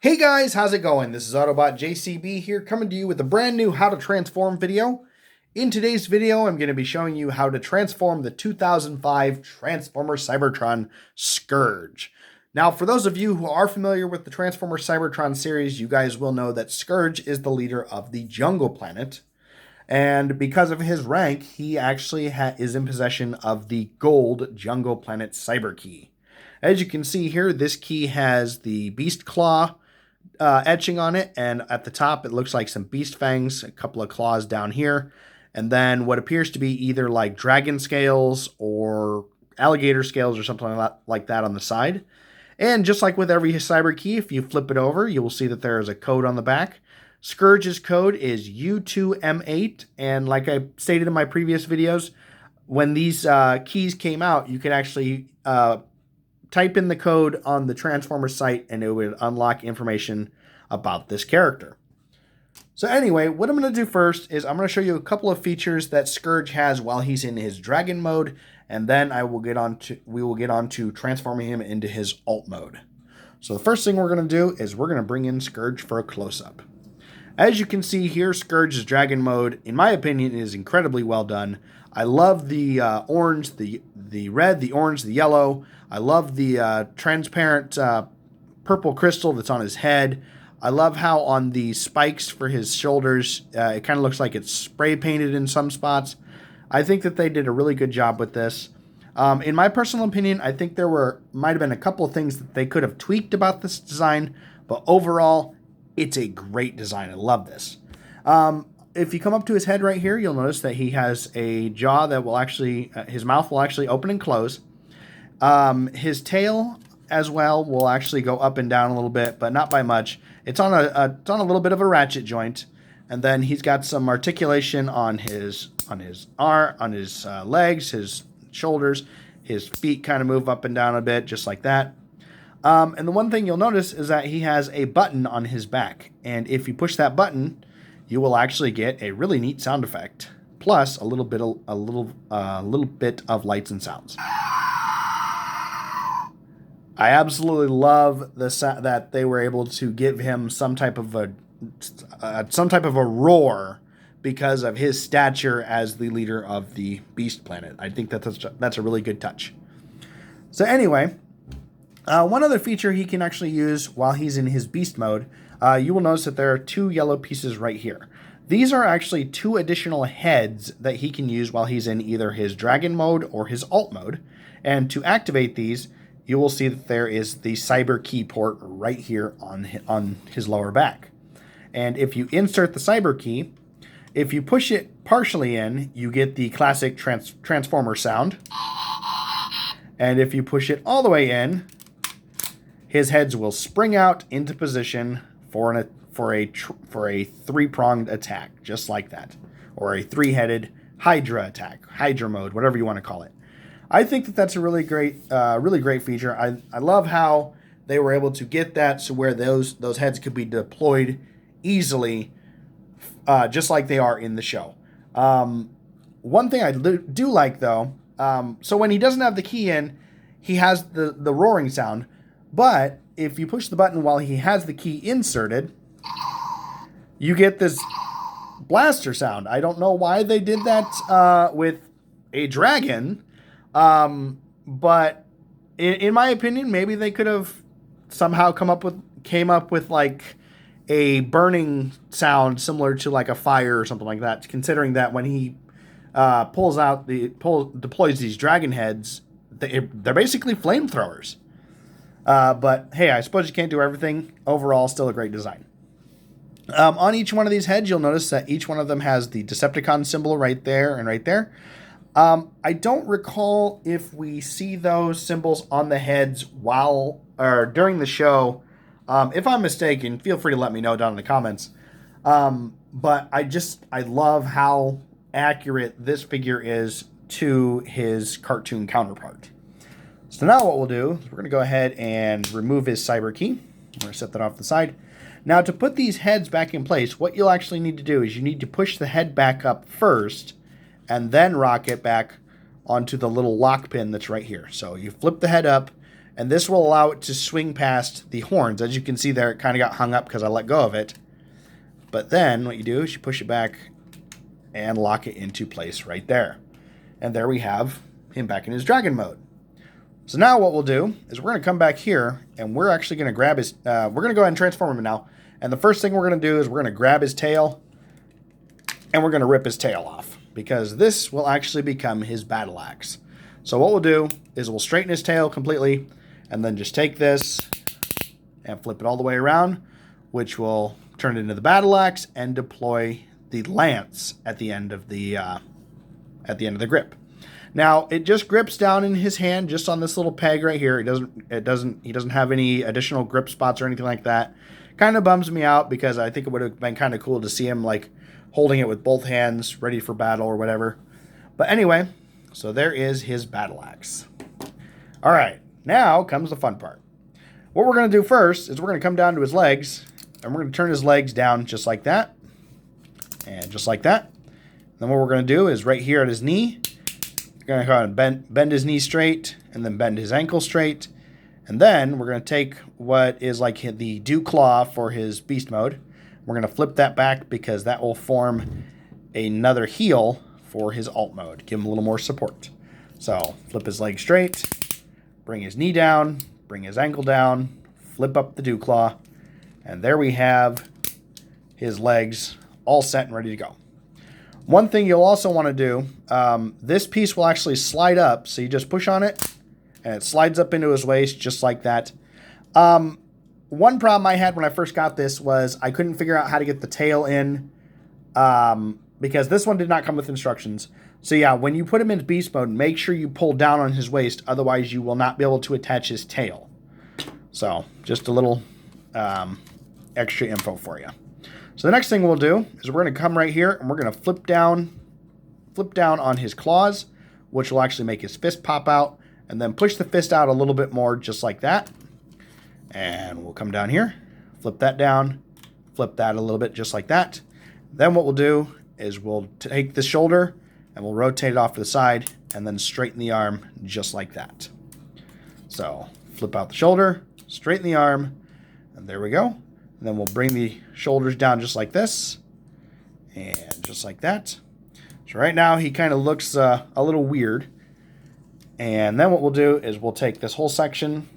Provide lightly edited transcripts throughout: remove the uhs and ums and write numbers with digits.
Hey guys, how's it going? This is Autobot JCB here, coming to you with a brand new How to Transform video. In today's video, I'm going to be showing you how to transform the 2005 Transformers Cybertron Scourge. Now, for those of you who are familiar with the Transformers Cybertron series, you guys will know that Scourge is the leader of the Jungle Planet. And because of his rank, he actually is in possession of the gold Jungle Planet Cyber Key. As you can see here, this key has the Beast Claw etching on it, and at the top it looks like some beast fangs, a couple of claws down here, and then what appears to be either like dragon scales or alligator scales or something like that on the side. And just like with every cyber key, if you flip it over, you will see that there is a code on the back. Scourge's code is U2M8, and like I stated in my previous videos, when these keys came out, you could actually type in the code on the Transformers site and it would unlock information about this character. So anyway, what I'm going to do first is I'm going to show you a couple of features that Scourge has while he's in his dragon mode, and then we will get on to transforming him into his alt mode. So the first thing we're going to do is we're going to bring in Scourge for a close-up. As you can see here, Scourge's dragon mode, in my opinion, is incredibly well done. I love the orange, the red, the orange, the yellow. I love the transparent purple crystal that's on his head. I love how on the spikes for his shoulders, it kind of looks like it's spray painted in some spots. I think that they did a really good job with this. In my personal opinion, I think there might have been a couple of things that they could have tweaked about this design, but overall, it's a great design. I love this. If you come up to his head right here, you'll notice that he has a jaw that will actually, his mouth will actually open and close. His tail as well will actually go up and down a little bit, but not by much. It's on a little bit of a ratchet joint, and then he's got some articulation on his legs, his shoulders. His feet kind of move up and down a bit, just like that. And the one thing you'll notice is that he has a button on his back, and if you push that button, you will actually get a really neat sound effect, plus a little bit of lights and sounds. I absolutely love that they were able to give him some type of a roar because of his stature as the leader of the Beast Planet. I think that's a really good touch. So anyway, one other feature he can actually use while he's in his Beast mode, you will notice that there are two yellow pieces right here. These are actually two additional heads that he can use while he's in either his Dragon mode or his Alt mode. And to activate these, you will see that there is the Cyber Key port right here on his lower back. And if you insert the Cyber Key, if you push it partially in, you get the classic Transformer sound. And if you push it all the way in, his heads will spring out into position for a three-pronged attack, just like that, or a three-headed Hydra attack, Hydra mode, whatever you want to call it. I think that that's a really great feature. I love how they were able to get that so where those heads could be deployed easily, just like they are in the show. One thing I do like though, so when he doesn't have the key in, he has the roaring sound. But if you push the button while he has the key inserted, you get this blaster sound. I don't know why they did that with a dragon, but in my opinion, maybe they could have somehow came up with like a burning sound similar to like a fire or something like that. Considering that when he deploys these dragon heads, they're basically flamethrowers. But hey, I suppose you can't do everything. Overall, still a great design. On each one of these heads, you'll notice that each one of them has the Decepticon symbol right there and right there. I don't recall if we see those symbols on the heads during the show. If I'm mistaken, feel free to let me know down in the comments. But I love how accurate this figure is to his cartoon counterpart. So now what we'll do is we're going to go ahead and remove his Cyber Key. I'm going to set that off to the side. Now to put these heads back in place, what you'll actually need to do is you need to push the head back up first and then rock it back onto the little lock pin that's right here. So you flip the head up, And this will allow it to swing past the horns. As you can see there, it kind of got hung up because I let go of it. But then what you do is you push it back and lock it into place right there. And there we have him back in his dragon mode. So now what we'll do is we're going to come back here and we're actually going to grab his, we're going to go ahead and transform him now. And the first thing we're going to do is we're going to grab his tail and we're going to rip his tail off because this will actually become his battle axe. So what we'll do is we'll straighten his tail completely and then just take this and flip it all the way around, which will turn it into the battle axe and deploy the lance at the end of the grip. Now it just grips down in his hand, just on this little peg right here. He doesn't have any additional grip spots or anything like that. Kind of bums me out because I think it would have been kind of cool to see him like holding it with both hands, ready for battle or whatever. But anyway, so there is his battle axe. All right, now comes the fun part. What we're going to do first is we're going to come down to his legs, and we're going to turn his legs down just like that, and just like that. Then what we're going to do is right here at his knee, we're going to go ahead and bend his knee straight, and then bend his ankle straight. And then we're going to take what is like the dew claw for his beast mode. We're going to flip that back because that will form another heel for his alt mode. Give him a little more support. So flip his leg straight, bring his knee down, bring his ankle down, flip up the dew claw, and there we have his legs all set and ready to go. One thing you'll also want to do, this piece will actually slide up, so you just push on it, and it slides up into his waist just like that. One problem I had when I first got this was I couldn't figure out how to get the tail in, because this one did not come with instructions. So yeah, when you put him in beast mode, make sure you pull down on his waist, otherwise you will not be able to attach his tail. So just a little extra info for you. So the next thing we'll do is we're going to come right here and we're going to flip down on his claws, which will actually make his fist pop out, and then push the fist out a little bit more just like that. And we'll come down here, flip that down, flip that a little bit just like that. Then what we'll do is we'll take the shoulder and we'll rotate it off to the side and then straighten the arm just like that. So flip out the shoulder, straighten the arm, and there we go. And then we'll bring the shoulders down just like this and just like that. So right now he kind of looks a little weird. And then what we'll do is we'll take this whole section.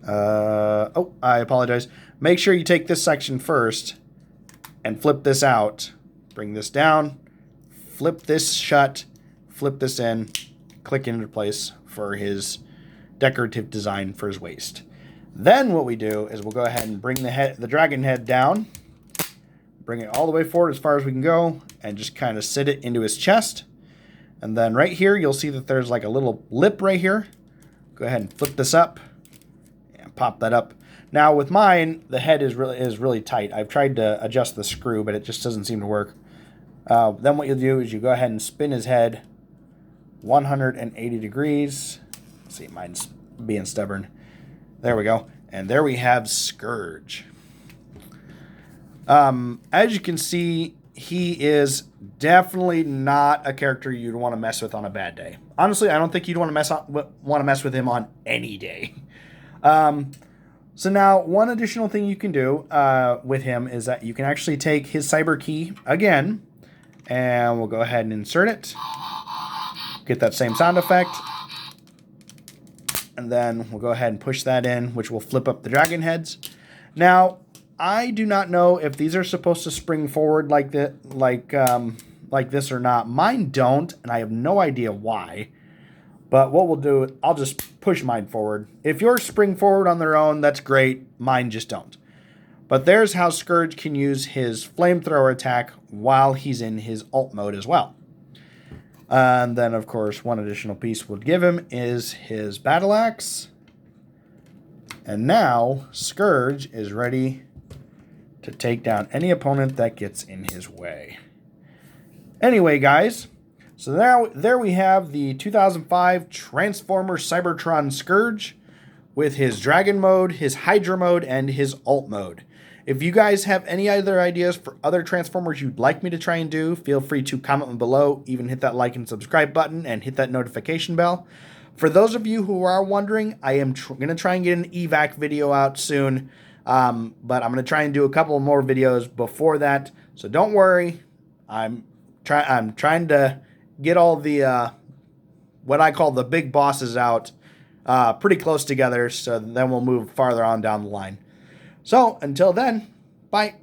Oh, I apologize. Make sure you take this section first and flip this out. Bring this down, flip this shut, flip this in, click into place for his decorative design for his waist. Then what we do is we'll go ahead and bring the dragon head down, bring it all the way forward as far as we can go, and just kind of sit it into his chest. And then right here, you'll see that there's like a little lip right here. Go ahead and flip this up and pop that up. Now with mine, the head is really tight. I've tried to adjust the screw, but it just doesn't seem to work. Then what you'll do is you go ahead and spin his head 180 degrees. Let's see, mine's being stubborn. There we go. And there we have Scourge. As you can see, he is definitely not a character you'd want to mess with on a bad day. Honestly, I don't think you'd want to mess with him on any day. So now, one additional thing you can do with him is that you can actually take his cyber key again, and we'll go ahead and insert it. Get that same sound effect. And then we'll go ahead and push that in, which will flip up the dragon heads. Now, I do not know if these are supposed to spring forward like this or not. Mine don't, and I have no idea why. But what we'll do, I'll just push mine forward. If yours spring forward on their own, that's great. Mine just don't. But there's how Scourge can use his flamethrower attack while he's in his alt mode as well. And then, of course, one additional piece we'll give him is his battle axe. And now, Scourge is ready to take down any opponent that gets in his way. Anyway, guys, so now there we have the 2005 Transformers Cybertron Scourge with his Dragon mode, his Hydra mode, and his alt mode. If you guys have any other ideas for other Transformers you'd like me to try and do, feel free to comment below, even hit that like and subscribe button, and hit that notification bell. For those of you who are wondering, I am going to try and get an evac video out soon, but I'm going to try and do a couple more videos before that. So don't worry, I'm trying to get all the what I call the big bosses out pretty close together, so then we'll move farther on down the line. So until then, bye.